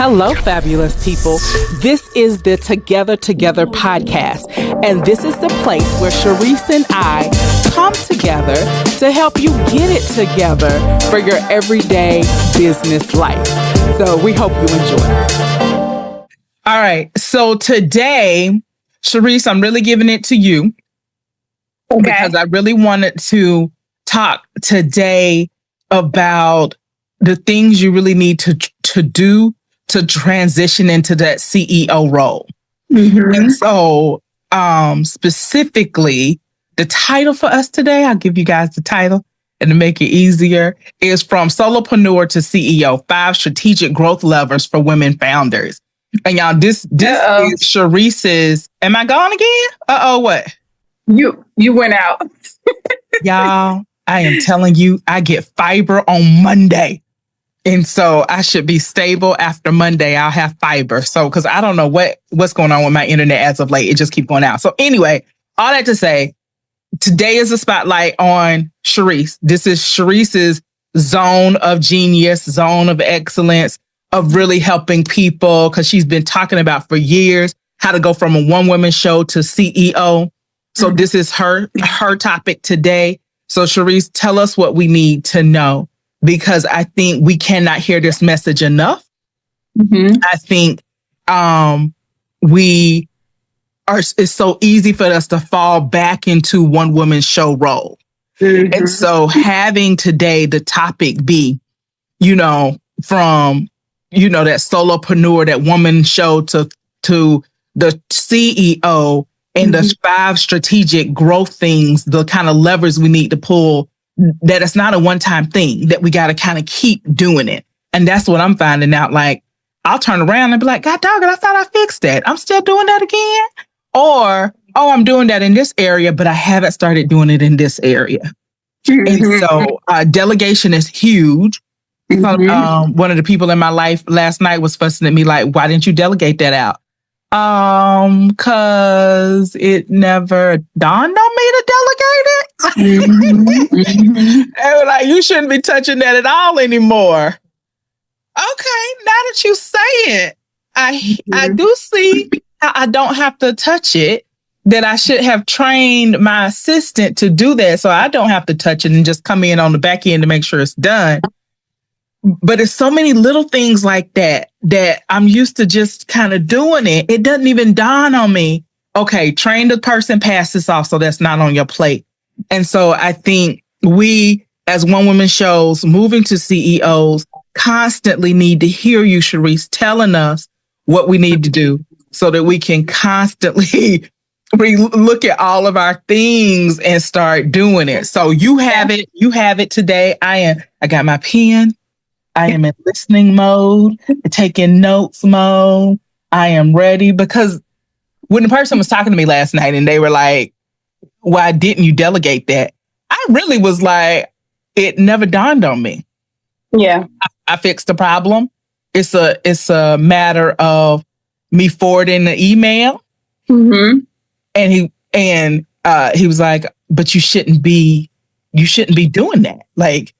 Hello, fabulous people. This is the Together podcast, and this is the place where Sharice and I come together to help you get it together for your everyday business life. So we hope you enjoy. All right. So today, Sharice, I'm really giving it to you because I really wanted to talk today about the things you really need to do to transition into that CEO role. Mm-hmm. And so specifically, the title for us today, I'll give you guys the title and to make it easier, is From Solopreneur to CEO, 5 Strategic Growth Levers for Women Founders. And y'all, this is Sharice's, am I gone again? What? You went out. Y'all, I am telling you, I get fiber on Monday. And so I should be stable after Monday. I'll have fiber. So, because I don't know what's going on with my internet as of late. It just keeps going out. So anyway, all that to say, today is a spotlight on Sharice. This is Sharice's zone of genius, zone of excellence, of really helping people, because she's been talking about for years how to go from a one-woman show to CEO. So this is her topic today. So Sharice, tell us what we need to know, because I think we cannot hear this message enough. Mm-hmm. I think it's so easy for us to fall back into one woman show role. Mm-hmm. And so having today the topic be, from, that solopreneur, that woman show to the CEO, and the 5 strategic growth things, the kind of levers we need to pull, that it's not a one-time thing, that we got to kind of keep doing it. And that's what I'm finding out. Like, I'll turn around and be like, God dog it, I thought I fixed that. I'm still doing that again. Or, I'm doing that in this area, but I haven't started doing it in this area. Mm-hmm. And so delegation is huge. Mm-hmm. One of the people in my life last night was fussing at me like, why didn't you delegate that out? Cause it never dawned on me to delegate it. Mm-hmm. They were like, you shouldn't be touching that at all anymore. Okay, now that you say it, I do see how I don't have to touch it, that I should have trained my assistant to do that so I don't have to touch it and just come in on the back end to make sure it's done. But it's so many little things like that I'm used to just kind of doing it. It doesn't even dawn on me. Okay, train the person, pass this off so that's not on your plate. And so I think we, as one woman shows, moving to CEOs, constantly need to hear you, Sharice, telling us what we need to do so that we can constantly look at all of our things and start doing it. So you have it today. I got my pen. I am in listening mode, taking notes mode. I am ready, because when the person was talking to me last night and they were like, why didn't you delegate that? I really was like, it never dawned on me. Yeah. I fixed the problem. It's a matter of me forwarding the email. Mm-hmm. And he was like, but you shouldn't be doing that. Like,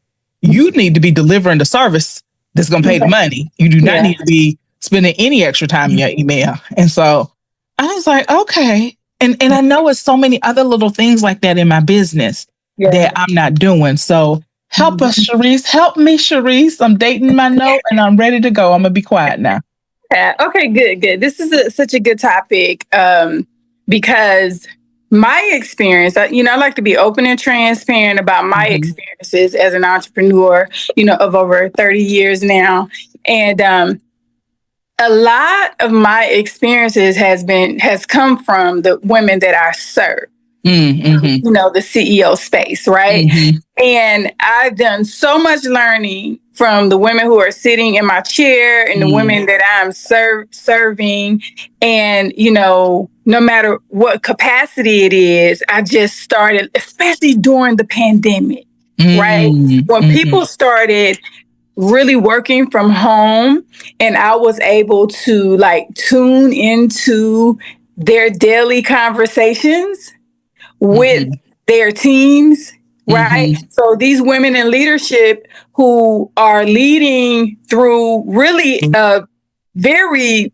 you need to be delivering the service that's going to pay the money. You do not need to be spending any extra time in your email. And so I was like, okay. And I know it's so many other little things like that in my business that I'm not doing. So help us, Sharice. Help me, Sharice. I'm dating my note and I'm ready to go. I'm going to be quiet now. Yeah. Okay, good. This is such a good topic because my experience, I like to be open and transparent about my experiences as an entrepreneur, of over 30 years now. And a lot of my experiences has come from the women that I serve, the CEO space, right? Mm-hmm. And I've done so much learning from the women who are sitting in my chair and the women that I'm serving. And, no matter what capacity it is, I just started, especially during the pandemic, right? When people started really working from home and I was able to tune into their daily conversations with their teams, right? So these women in leadership who are leading through really very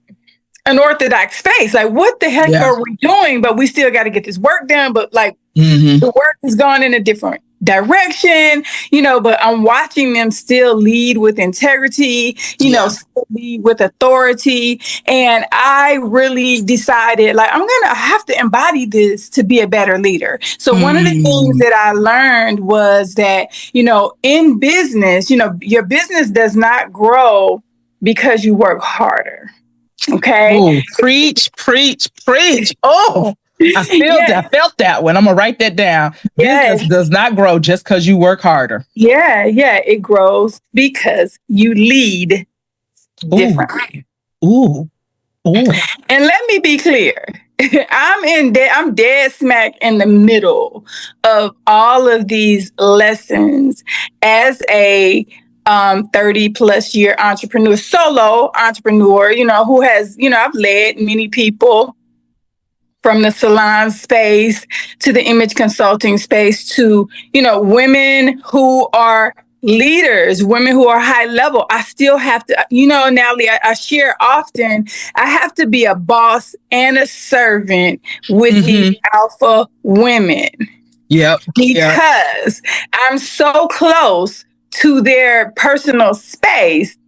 unorthodox space. Like, what the heck are we doing? But we still got to get this work done. But like, the work is going in a different direction, but I'm watching them still lead with integrity, still lead with authority. And I really decided, like, I have to embody this to be a better leader. So one of the things that I learned was that, in business, your business does not grow because you work harder. Okay. Ooh, preach. Oh, I felt that one. I'm going to write that down. Business does not grow just because you work harder. Yeah. It grows because you lead differently. Ooh. And let me be clear. I'm dead smack in the middle of all of these lessons as a 30 plus year entrepreneur, solo entrepreneur, who has, I've led many people from the salon space to the image consulting space to, women who are leaders, women who are high level. I still have to, Natalie, I share often, I have to be a boss and a servant with these alpha women. Yep. Because I'm so close to their personal space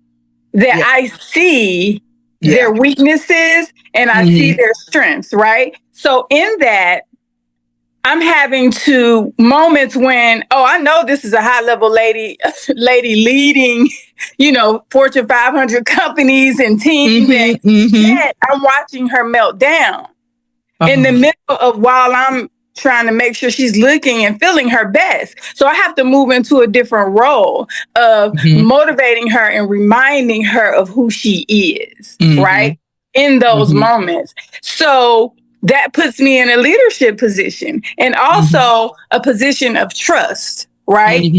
that I see their weaknesses and I see their strengths, right? So in that, I'm having to moments when, I know this is a high level lady leading, Fortune 500 companies and teams. And yet I'm watching her melt down in the middle of while I'm trying to make sure she's looking and feeling her best. So I have to move into a different role of motivating her and reminding her of who she is, right? In those moments. So that puts me in a leadership position and also a position of trust, right?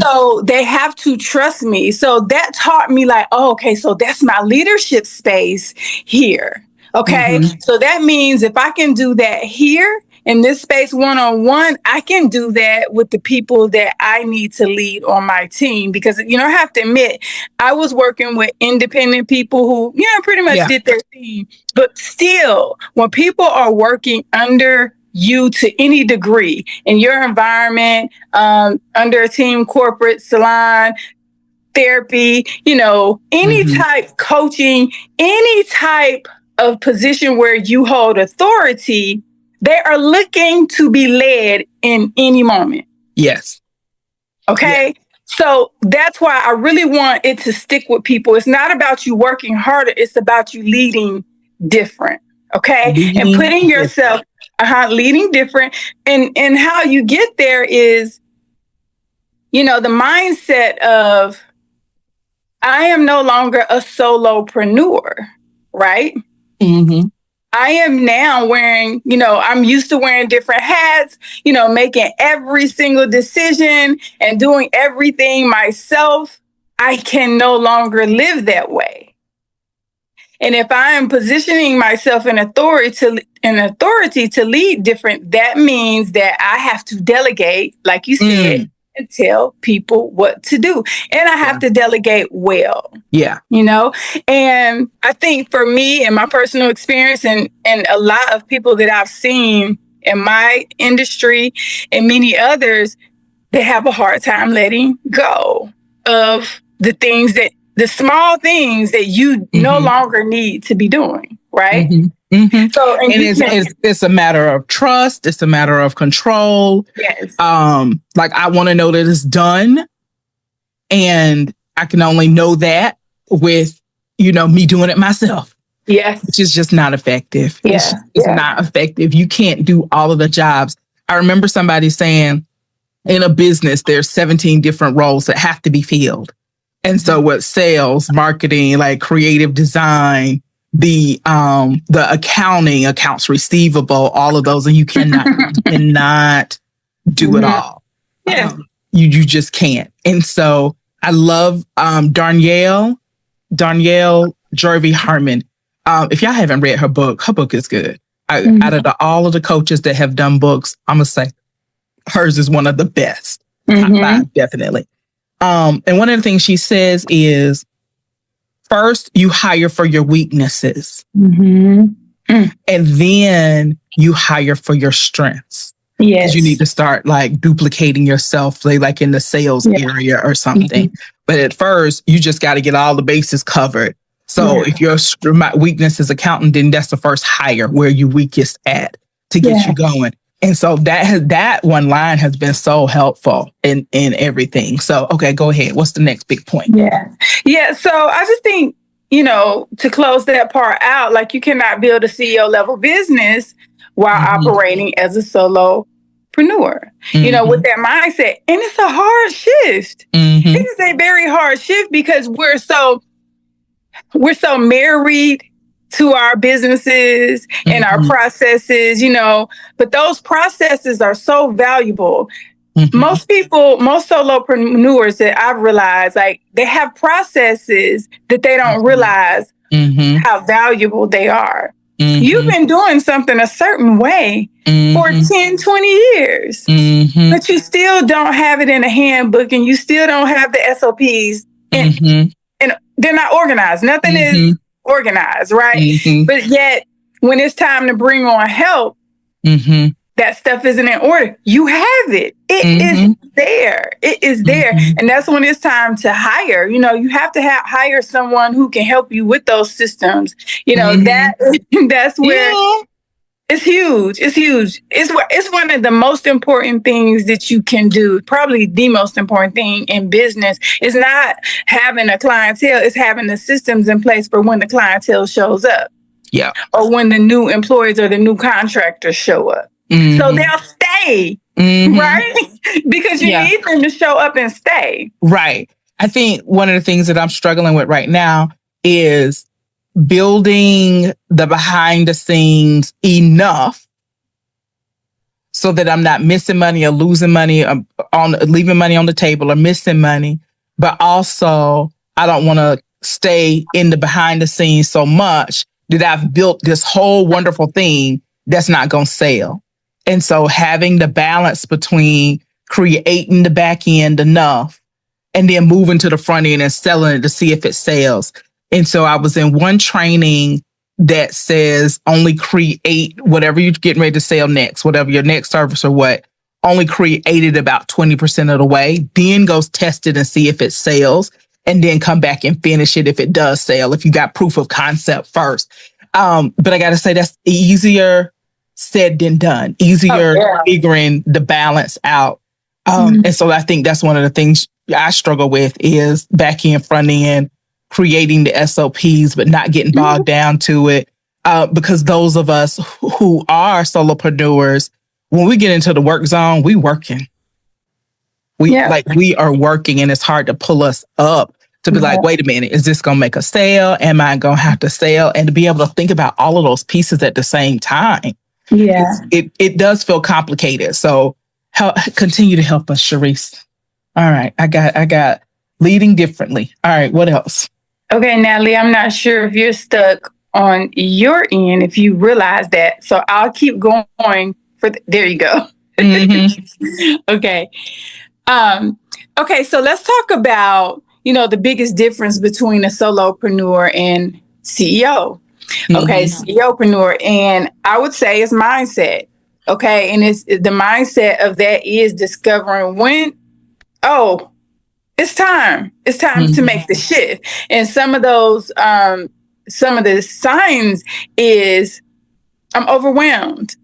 So they have to trust me. So that taught me like, okay, so that's my leadership space here. Okay. So that means if I can do that here in this space one-on-one, I can do that with the people that I need to lead on my team. Because, I have to admit, I was working with independent people who, pretty much did their thing. But still, when people are working under you to any degree in your environment, under a team, corporate, salon, therapy, any type coaching, any type of position where you hold authority, they are looking to be led in any moment. Yes. Okay. Yes. So that's why I really want it to stick with people. It's not about you working harder. It's about you leading different. Okay. And putting yourself, leading different. And how you get there is, the mindset of, I am no longer a solopreneur, right? I am now wearing, I'm used to wearing different hats, making every single decision and doing everything myself. I can no longer live that way. And if I am positioning myself in authority to lead different, that means that I have to delegate, like you said, and tell people what to do. And I have to delegate well. Yeah. And I think for me and my personal experience and a lot of people that I've seen in my industry and many others, they have a hard time letting go of the small things that you no longer need to be doing. Right. So, and it's a matter of trust. It's a matter of control. Yes. Like I want to know that it's done, and I can only know that with me doing it myself. Yes, which is just not effective. Yeah. It's not effective. You can't do all of the jobs. I remember somebody saying, in a business, there's 17 different roles that have to be filled, and so with sales, marketing, like creative design, the accounting, accounts receivable, all of those, and you cannot do it all. Yeah. You just can't. And so I love Darnell Jervey Harmon. If y'all haven't read her book is good. Out of all of the coaches that have done books, I'm gonna say hers is one of the best. Top 5, definitely. And one of the things she says is, first you hire for your weaknesses, Mm-hmm. and then you hire for your strengths. Yes. Because you need to start like duplicating yourself, like in the sales area or something. Mm-hmm. But at first, you just got to get all the bases covered. So if your weakness is accountant, then that's the first hire where you weakest at to get you going. And so that one line has been so helpful in everything. So, okay, go ahead. What's the next big point? Yeah. So I just think, to close that part out, like you cannot build a CEO level business while operating as a solopreneur, with that mindset. And it's a hard shift. It is a very hard shift because we're so married to our businesses and our processes, but those processes are so valuable. Most solopreneurs that I've realized, like they have processes that they don't realize how valuable they are. You've been doing something a certain way for 10, 20 years, but you still don't have it in a handbook and you still don't have the SOPs and they're not organized. Nothing is organized, right? But yet when it's time to bring on help, that stuff isn't in order. You have it. It is there. It is there. And that's when it's time to hire. You have to hire someone who can help you with those systems. That's where it's huge. It's huge. It's one of the most important things that you can do. Probably the most important thing in business is not having a clientele. It's having the systems in place for when the clientele shows up. Yeah. Or when the new employees or the new contractors show up. So they'll stay, right? Because you need them to show up and stay. Right. I think one of the things that I'm struggling with right now is building the behind the scenes enough so that I'm not missing money or losing money or leaving money on the table or missing money. But also, I don't want to stay in the behind the scenes so much that I've built this whole wonderful thing that's not going to sell. And so having the balance between creating the back end enough and then moving to the front end and selling it to see if it sells. And so I was in one training that says only create whatever you're getting ready to sell next, whatever your next service or what, only create it about 20% of the way, then goes test it and see if it sells, and then come back and finish it if it does sell, if you got proof of concept first. But I got to say that's easier said than done, easier figuring the balance out. And so I think that's one of the things I struggle with is back end, front end, creating the SOPs, but not getting bogged down to it. Because those of us who are solopreneurs, when we get into the work zone, we working. We are working, and it's hard to pull us up to be like, wait a minute, is this going to make a sale? Am I going to have to sell? And to be able to think about all of those pieces at the same time. Yeah, it does feel complicated. So continue to help us, Sharice. All right, I got leading differently. All right, what else? Okay, Natalie, I'm not sure if you're stuck on your end, if you realize that. So I'll keep going there you go. Okay. Okay, so let's talk about, the biggest difference between a solopreneur and CEO. Okay, CEOpreneur. And I would say it's mindset. Okay. And it's the mindset of that is discovering when, it's time. It's time to make the shift. And some of those, some of the signs is I'm overwhelmed.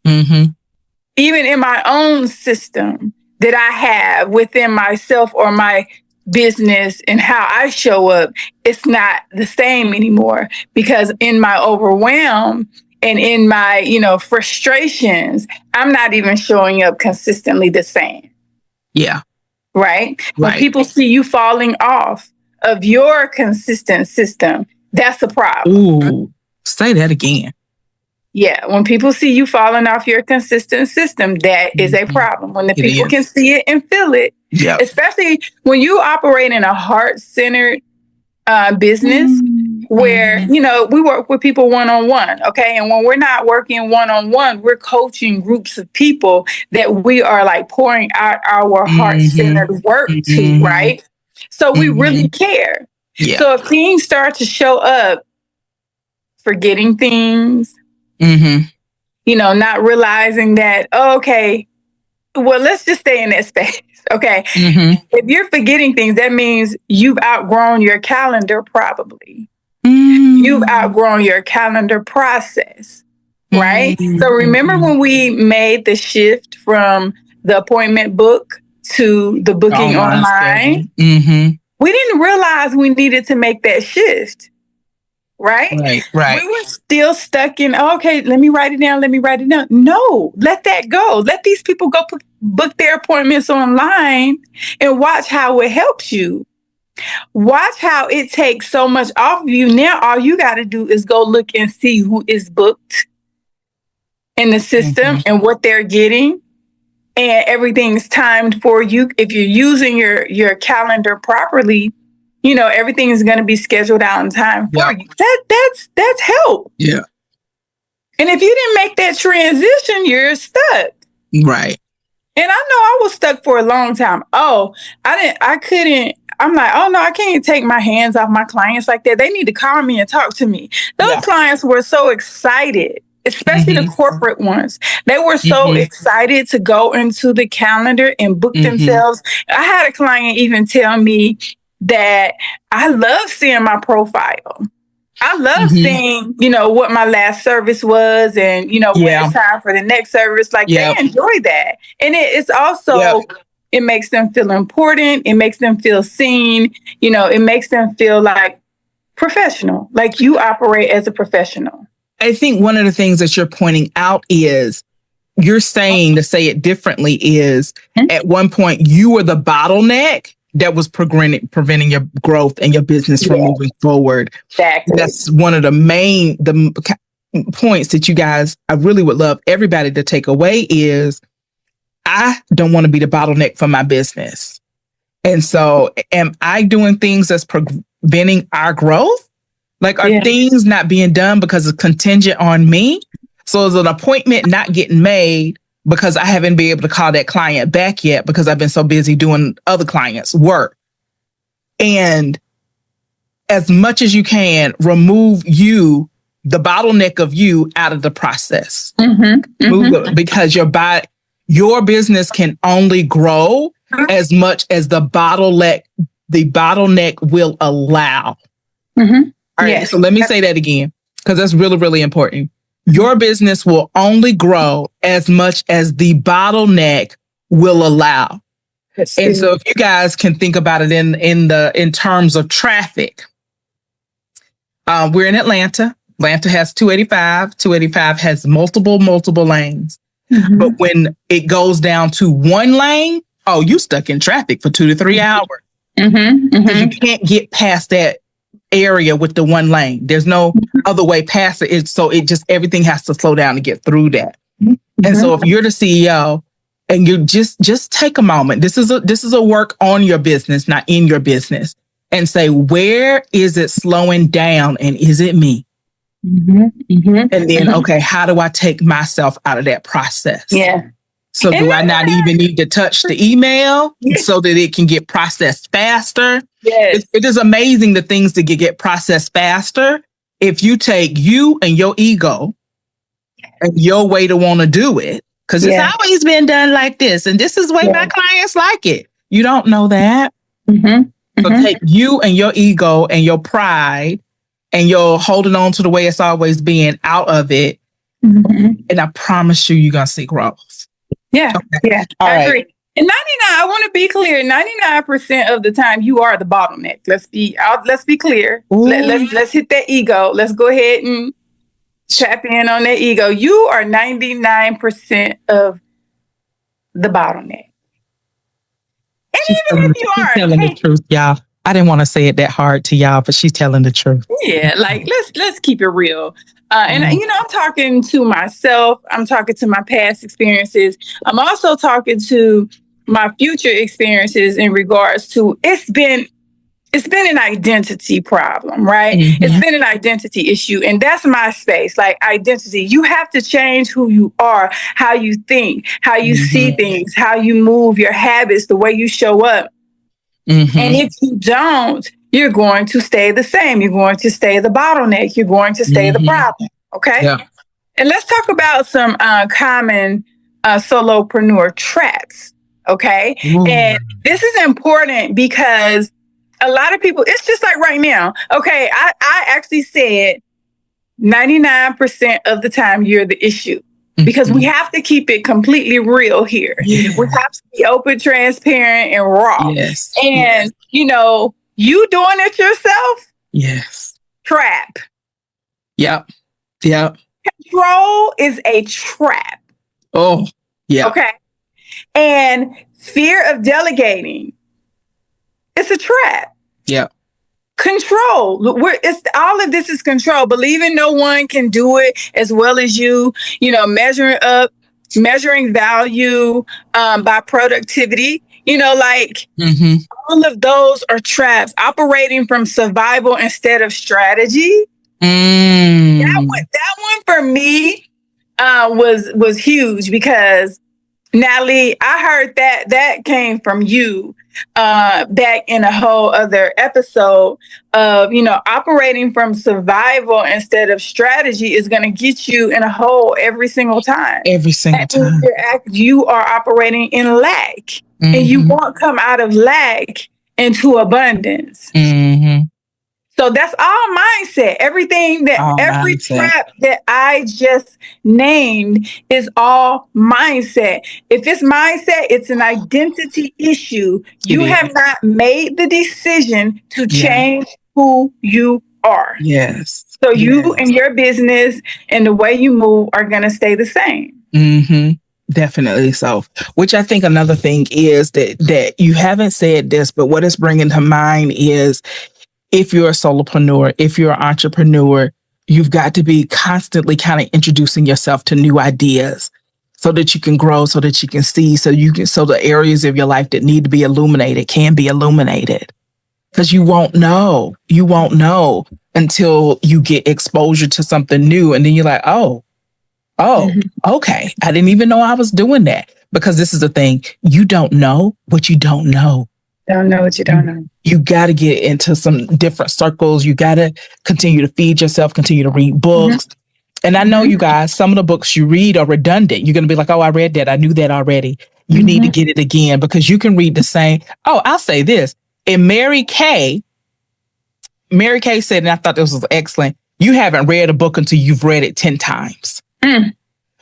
Even in my own system that I have within myself or my business and how I show up, it's not the same anymore, because in my overwhelm and in my, frustrations, I'm not even showing up consistently the same. Yeah. Right? When people see you falling off of your consistent system, that's a problem. Ooh, say that again. Yeah, when people see you falling off your consistent system, that is a problem. When the people can see it and feel it, especially when you operate in a heart-centered business where, we work with people one-on-one, okay? And when we're not working one-on-one, we're coaching groups of people that we are like pouring out our heart-centered work to, right? So we really care. Yeah. So if things start to show up, forgetting things, not realizing that, okay, well, let's just stay in that space. Okay. If you're forgetting things, that means you've outgrown your calendar, probably. You've outgrown your calendar process, right? So remember when we made the shift from the appointment book to the booking online? We didn't realize we needed to make that shift. Right. Right. We were still stuck in, okay, let me write it down. No, let that go. Let these people go book their appointments online and watch how it helps you. Watch how it takes so much off of you. Now, all you got to do is go look and see who is booked in the system and what they're getting. And everything's timed for you. If you're using your calendar properly, everything is going to be scheduled out in time for you. That's help. Yeah. And if you didn't make that transition, you're stuck. Right. And I know I was stuck for a long time. I couldn't. I'm like, oh no, I can't take my hands off my clients like that. They need to call me and talk to me. Those clients were so excited, especially the corporate ones. They were so excited to go into the calendar and book themselves. I had a client even tell me that I love seeing my profile. I love seeing, what my last service was and, when it's time for the next service. Like they enjoy that. And it's also, it makes them feel important. It makes them feel seen. It makes them feel like professional, like you operate as a professional. I think one of the things that you're pointing out is you're saying, to say it differently, is at one point you were the bottleneck that was preventing your growth and your business from moving forward. Exactly. That's one of the points that you guys, I really would love everybody to take away is I don't want to be the bottleneck for my business. And so am I doing things that's preventing our growth? Like, are things not being done because it's contingent on me? So is an appointment not getting made because I haven't been able to call that client back yet because I've been so busy doing other clients' work? And as much as you can, remove the bottleneck of you out of the process. Because your business can only grow as much as the bottleneck will allow. All right, so let me say that again, because that's really, really important. Your business will only grow as much as the bottleneck will allow. And so if you guys can think about it in terms of traffic, we're in Atlanta. Atlanta has 285. 285 has multiple lanes. But when it goes down to one lane, you stuck in traffic for 2 to 3 hours. Because you can't get past that area with the one lane. There's no other way past it. So it just, everything has to slow down to get through that. And so if you're the CEO and you just take a moment, this is a work on your business, not in your business, and say, where is it slowing down? And is it me? And then, okay, how do I take myself out of that process? So do I not even need to touch the email so that it can get processed faster? It is amazing the things that get processed faster if you take you and your ego and your way to want to do it. Because it's always been done like this. And this is the way my clients like it. You don't know that. So take you and your ego and your pride and your holding on to the way it's always been out of it. And I promise you're going to see growth. I agree. And 99, I want to be clear, 99% of the time you are the bottleneck. Let's be clear. Let's hit that ego. Let's go ahead and tap in on that ego. You are 99% of the bottleneck. And even if you are, telling the truth, y'all. I didn't want to say it that hard to y'all, but she's telling the truth. Yeah, like let's keep it real. And I'm talking to myself. I'm talking to my past experiences. I'm also talking to my future experiences in regards to it's been an identity problem, right? It's been an identity issue. And that's my space, like identity. You have to change who you are, how you think, how you see things, how you move, your habits, the way you show up. And if you don't, you're going to stay the same. You're going to stay the bottleneck. You're going to stay the problem. Okay. Yeah. And let's talk about some common solopreneur traps. Okay. Ooh. And this is important because a lot of people, it's just like right now. Okay. I actually said 99% of the time you're the issue. Because we have to keep it completely real here. Yeah. We have to be open, transparent, and raw. Yes. And, you know, you doing it yourself? Yes. Trap. Yep. Yep. Control is a trap. Oh, yeah. Okay. And fear of delegating, it's a trap. Yep. Control. It's all of this is control. Believing no one can do it as well as you. You know, measuring value by productivity. You know, like all of those are traps. Operating from survival instead of strategy. That one for me was huge because Natalie, I heard that came from you back in a whole other episode of, you know, operating from survival instead of strategy is going to get you in a hole every single time. Every single time. You are operating in lack and you won't come out of lack into abundance. So that's all mindset. Everything that every trap that I just named is all mindset. If it's mindset, it's an identity issue. You have not made the decision to change who you are. Yes. So you and your business and the way you move are going to stay the same. Definitely so. Which I think another thing is that you haven't said this, but what it's bringing to mind is if you're a solopreneur, if you're an entrepreneur, you've got to be constantly kind of introducing yourself to new ideas so that you can grow, so that you can see, so the areas of your life that need to be illuminated can be illuminated. Because you won't know until you get exposure to something new. And then you're like, okay. I didn't even know I was doing that. Because this is the thing, you don't know what you don't know. Don't know what you don't know. You got to get into some different circles. You got to continue to feed yourself, continue to read books. And I know you guys, some of the books you read are redundant. You're going to be like, oh, I read that. I knew that already. You need to get it again because you can read the same. Oh, I'll say this. And Mary Kay said, and I thought this was excellent, you haven't read a book until you've read it 10 times.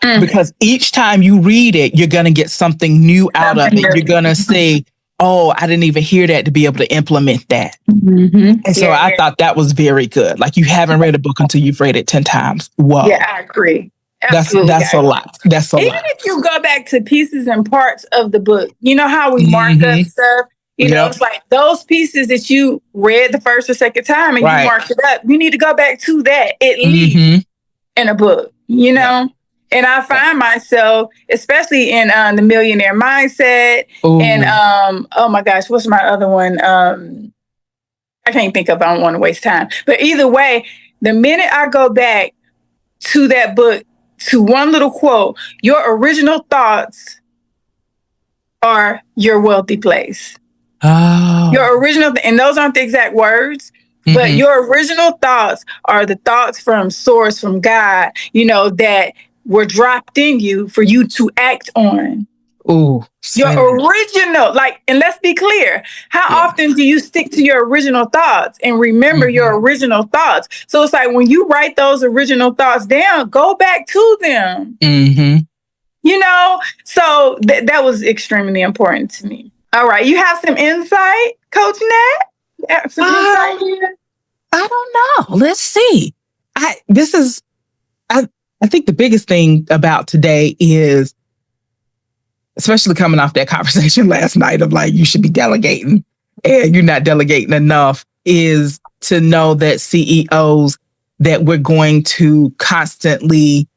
Because each time you read it, you're going to get something new out of it. You're going to say, oh, I didn't even hear that to be able to implement that. And so I thought that was very good. Like you haven't read a book until you've read it 10 times. Whoa. Yeah, I agree. That's a lot. That's a lot. Even if you go back to pieces and parts of the book, you know how we mark up stuff? You know, it's like those pieces that you read the first or second time and you marked it up. You need to go back to that at least in a book, you know? And I find myself, especially in the Millionaire Mindset and, oh my gosh, what's my other one? I can't think of, I don't want to waste time. But either way, the minute I go back to that book, to one little quote, your original thoughts are your wealthy place. Oh. Your original, and those aren't the exact words, but your original thoughts are the thoughts from source, from God, you know, that were dropped in you for you to act on. Ooh, your original, like, and let's be clear, how often do you stick to your original thoughts and remember your original thoughts? So it's like when you write those original thoughts down, go back to them. You know, so that was extremely important to me. All right, you have some insight, Coach Nat? Some insight here? I don't know. Let's see. I think the biggest thing about today is, especially coming off that conversation last night of like, you should be delegating and you're not delegating enough, is to know that CEOs, that we're going to constantly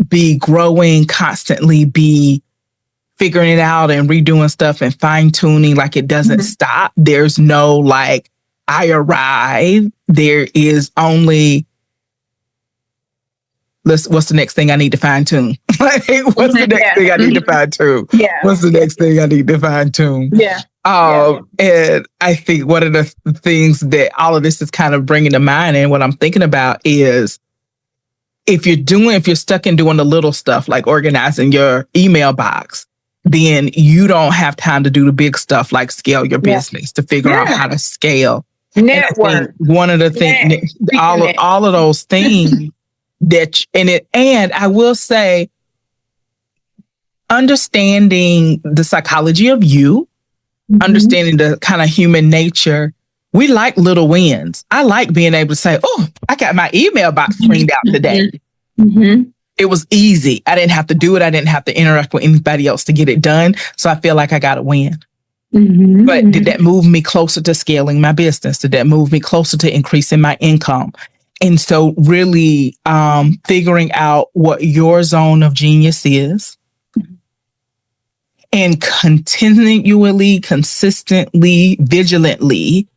be growing, constantly be figuring it out and redoing stuff and fine tuning. Like it doesn't stop. There's no like, I arrive. There is only, what's the next thing I need to fine tune? Like, what's the next thing I need to fine tune? What's the next thing I need to fine tune? And I think one of the things that all of this is kind of bringing to mind, and what I'm thinking about is, if you're stuck in doing the little stuff like organizing your email box, then you don't have time to do the big stuff like scale your business, to figure out how to scale. Network. One of the things, all of those things and I will say, understanding the psychology of you, understanding the kind of human nature. We like little wins. I like being able to say, oh, I got my email box cleaned out today. It was easy. I didn't have to do it. I didn't have to interact with anybody else to get it done. So I feel like I got a win. But did that move me closer to scaling my business? Did that move me closer to increasing my income? And so really figuring out what your zone of genius is, and continually, consistently, vigilantly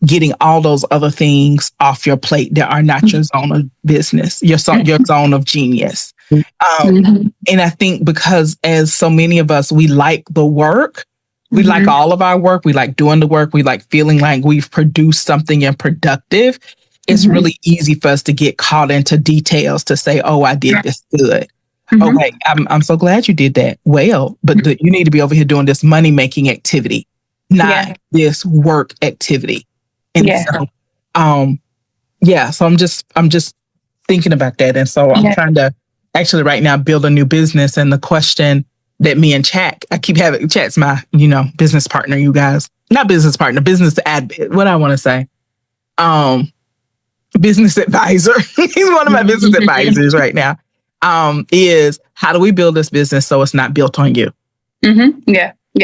getting all those other things off your plate that are not your zone of business, your zone of genius. And I think because as so many of us, we like the work, we like all of our work, we like doing the work, we like feeling like we've produced something and productive. It's really easy for us to get caught into details to say, oh, I did this good. Okay, I'm so glad you did that. Well, but you need to be over here doing this money-making activity, not this work activity. And so, so I'm just thinking about that. And so I'm trying to actually right now build a new business. And the question that me and I keep having, Chat's my, business partner, you guys, not business partner, business what I want to say, business advisor. He's one of my business advisors right now. Is how do we build this business so it's not built on you?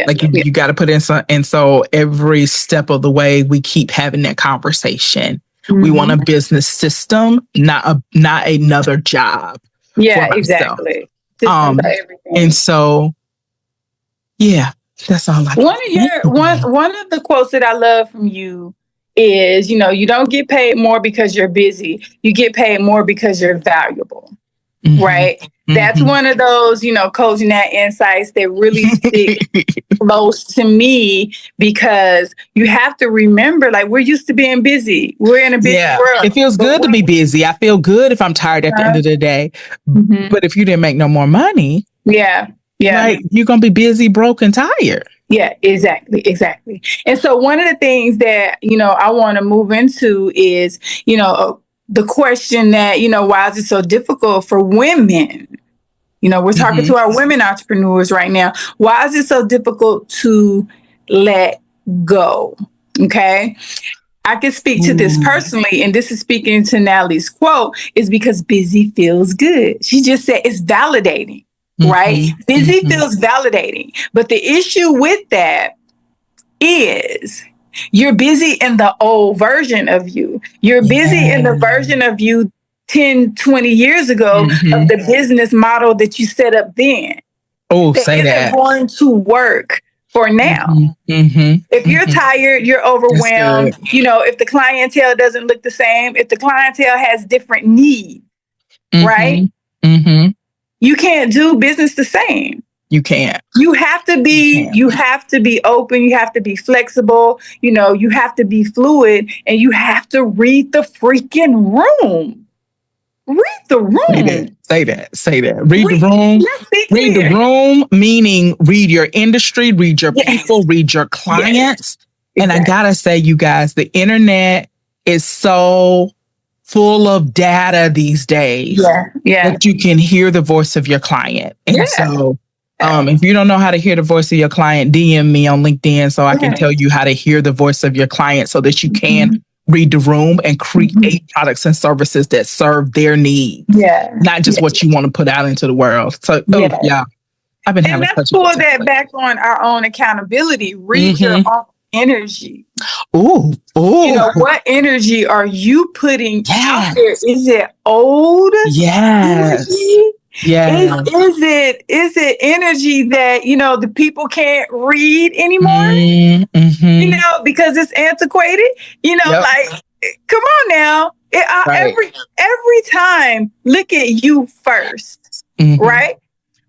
Like you got to put in some, and so every step of the way we keep having that conversation. We want a business system, not another job. Yeah, exactly. And so, that's all. One of the quotes that I love from you is, you don't get paid more because you're busy. You get paid more because you're valuable. Right. That's one of those, coaching that insights that really stick close to me, because you have to remember, like, we're used to being busy. We're in a busy world. It feels good to be busy. I feel good if I'm tired at the end of the day. But if you didn't make no more money, right, you're going to be busy, broke, and tired. Yeah, exactly. And so one of the things that, I want to move into is, the question that, why is it so difficult for women? We're talking to our women entrepreneurs right now. Why is it so difficult to let go? Okay. I can speak to this personally, and this is speaking to Natalie's quote, is because busy feels good. She just said it's validating, right? Busy feels validating. But the issue with that is you're busy in the old version of you. You're busy in the version of you 10, 20 years ago of the business model that you set up then. Oh, say that. Isn't going to work for now. If you're tired, you're overwhelmed. If the clientele doesn't look the same, if the clientele has different needs, right? You can't do business the same. You can't. You have to be open. You have to be flexible. You have to be fluid, and you have to read the freaking room. Read the room. Say that. Read the room. Read the room, meaning read your industry, read your people, read your clients. And I gotta say, you guys, the internet is so full of data these days that you can hear the voice of your client. And so if you don't know how to hear the voice of your client, DM me on LinkedIn so I can tell you how to hear the voice of your client so that you can read the room and create products and services that serve their needs. Not just what you want to put out into the world. So, I've been having such a good time. And let's pull that back on our own accountability. Read your own energy. Ooh. What energy are you putting out there? Is it old energy? Yeah. Is it energy that, the people can't read anymore? Because it's antiquated, like, come on now. Every time, look at you first, right?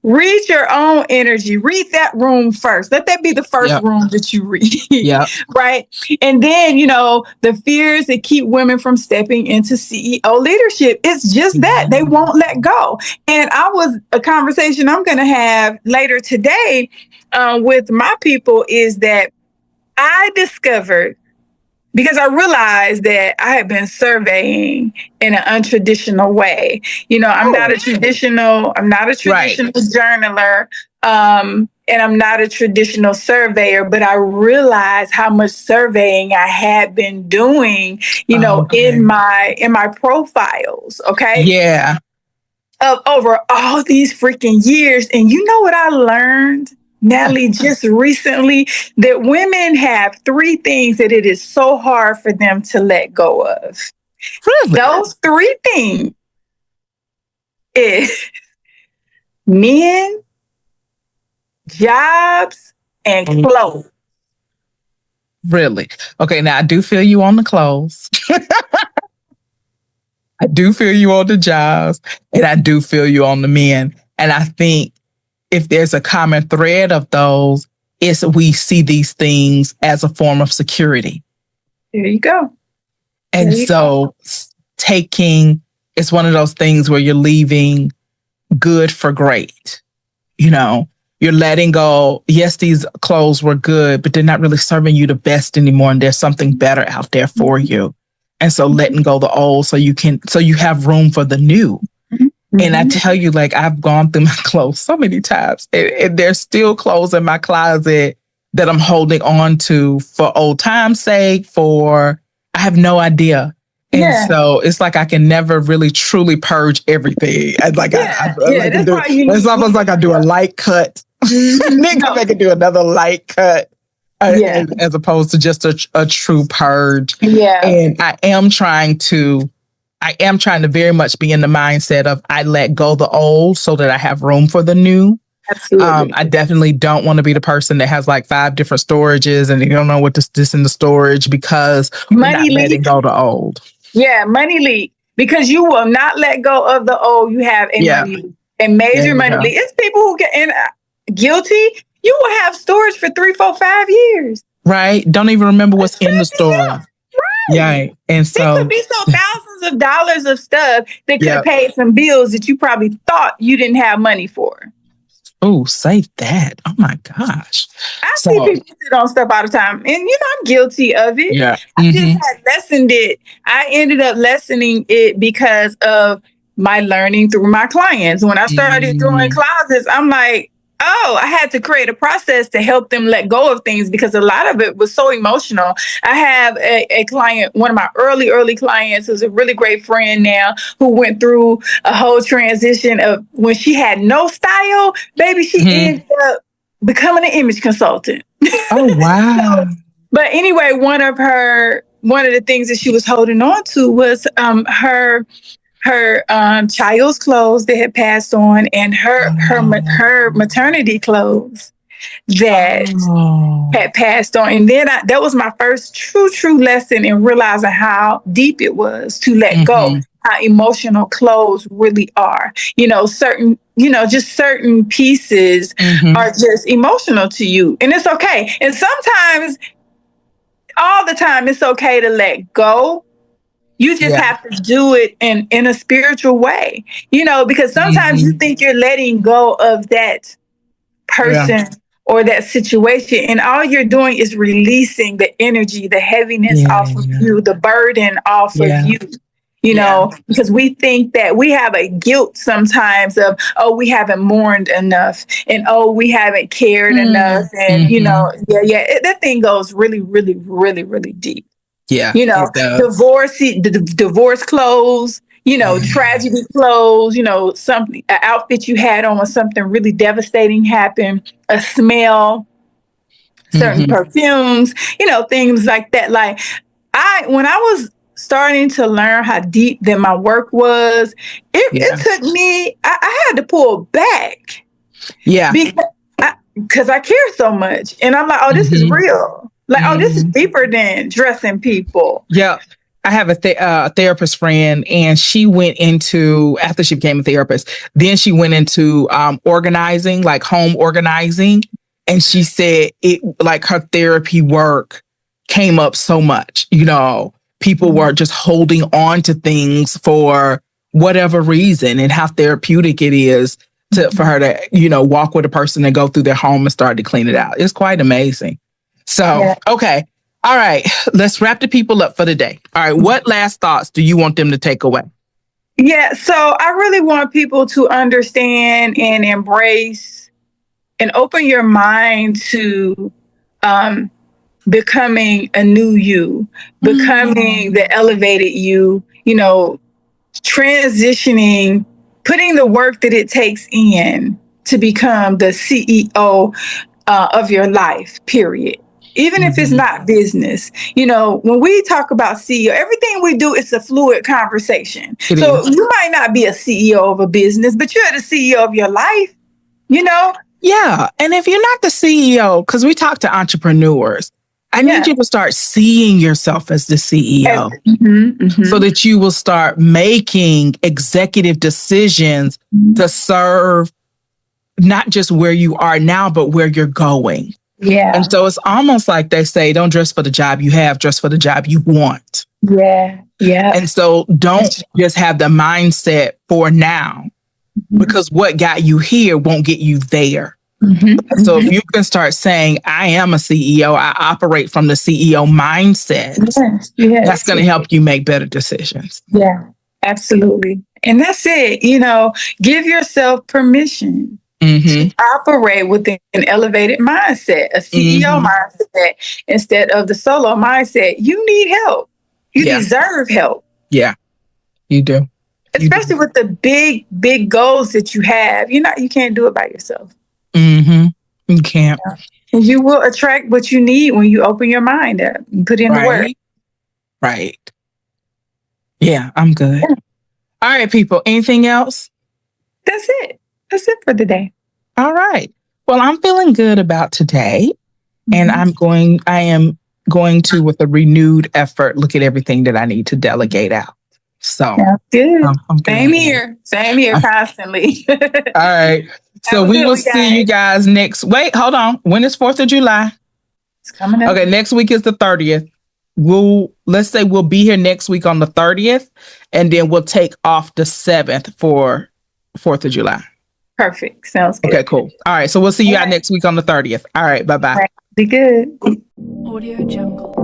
Read your own energy. Read that room first. Let that be the first room that you read. Yeah. Right. And then, the fears that keep women from stepping into CEO leadership, it's just that they won't let go. And a conversation I'm going to have later today with my people is that I discovered, because I realized that I had been surveying in an untraditional way. I'm not a traditional journaler, and I'm not a traditional surveyor, but I realized how much surveying I had been doing, in my profiles. Okay. Yeah. Of over all these freaking years. And you know what I learned, Natalie, just recently? That women have 3 things that it is so hard for them to let go of. Really? Those 3 things is men, jobs, and clothes. Really? Okay, now I do feel you on the clothes. I do feel you on the jobs, and I do feel you on the men. And I think if there's a common thread of those, it's we see these things as a form of security. There you go. And so it's one of those things where you're leaving good for great. You're letting go. Yes, these clothes were good, but they're not really serving you the best anymore. And there's something better out there for you. And so letting go the old so you have room for the new. Mm-hmm. And I tell you, I've gone through my clothes so many times, and there's still clothes in my closet that I'm holding on to for old time's sake, I have no idea. And so it's like I can never really truly purge everything. It's almost like I do a light cut. Then come back and do another light cut. As opposed to just a true purge. Yeah. And I am trying to very much be in the mindset of I let go the old so that I have room for the new. Absolutely. I definitely don't want to be the person that has 5 different storages and you don't know what this in the storage because we're not letting go the old. Yeah, money leak. Because you will not let go of the old. You have a money leak, a major money leak. It's people who get guilty. You will have storage for 3, 4, 5 years. Right. Don't even remember what's in the storage. Right. Yeah. And so it could be thousands of dollars of stuff that could have paid some bills that you probably thought you didn't have money for. Oh, say that. Oh my gosh. I see people sit on stuff all the time. And I'm guilty of it. Yeah. I just had lessened it. I ended up lessening it because of my learning through my clients. When I started doing closets, I'm like, I had to create a process to help them let go of things because a lot of it was so emotional. I have a client, one of my early clients, who's a really great friend now, who went through a whole transition of when she had no style, baby, she ended up becoming an image consultant. Oh, wow. But anyway, one of the things that she was holding on to was her child's clothes that had passed on and her maternity clothes that had passed on. And then that was my first true lesson in realizing how deep it was to let go, how emotional clothes really are. Just certain pieces are just emotional to you. And it's okay. And sometimes, all the time, it's okay to let go. You just have to do it in a spiritual way, because sometimes you think you're letting go of that person or that situation, and all you're doing is releasing the energy, the heaviness off of you, the burden off of you. Because we think that we have a guilt sometimes of, we haven't mourned enough and, we haven't cared enough. And, that thing goes really, really, really, really deep. Yeah. Divorce clothes, tragedy clothes, something, an outfit you had on when something really devastating happened, a smell, certain perfumes, things like that. When I was starting to learn how deep that my work was, it took me, I had to pull back. Yeah. Because I care so much. And I'm like, this is real. This is deeper than dressing people. Yeah. I have a therapist friend, and she went into, after she became a therapist, then she went into organizing, like home organizing. And she said it, like, her therapy work came up so much. People were just holding on to things for whatever reason, and how therapeutic it is for her to, walk with a person and go through their home and start to clean it out. It's quite amazing. So, okay. All right. Let's wrap the people up for the day. All right. What last thoughts do you want them to take away? Yeah. So I really want people to understand and embrace and open your mind to becoming a new you, becoming the elevated you, transitioning, putting the work that it takes in to become the CEO of your life, period. Even if it's not business, when we talk about CEO, everything we do is a fluid conversation. You might not be a CEO of a business, but you're the CEO of your life, Yeah. And if you're not the CEO, because we talk to entrepreneurs, I need you to start seeing yourself as the CEO so that you will start making executive decisions to serve not just where you are now, but where you're going. Yeah. And so it's almost like they say, don't dress for the job you have, dress for the job you want. Yeah. Yeah. And so don't just have the mindset for now, because what got you here won't get you there. So if you can start saying, I am a CEO, I operate from the CEO mindset, that's going to help you make better decisions. Yeah, absolutely. And that's it. Give yourself permission to operate with an elevated mindset, a CEO mindset, instead of the solo mindset. You need help. You deserve help. Yeah, you do. Especially with the big, big goals that you have. You can't do it by yourself. You can't. And you will attract what you need when you open your mind up and put in the work. Right. Yeah, I'm good. Yeah. All right, people. Anything else? That's it. That's it for the day. All right. Well, I'm feeling good about today. And I am going to, with a renewed effort, look at everything that I need to delegate out. So that's good. I'm good. Same here, constantly. All right. So we will see you guys next. Wait, hold on. When is 4th of July? It's coming up. Okay, next week is the 30th. Let's say we'll be here next week on the 30th, and then we'll take off the 7th for 4th of July. Perfect. Sounds good. Okay, cool. All right. So we'll see you out next week on the 30th. All right. Bye-bye. All right. Be good. Audio Jungle.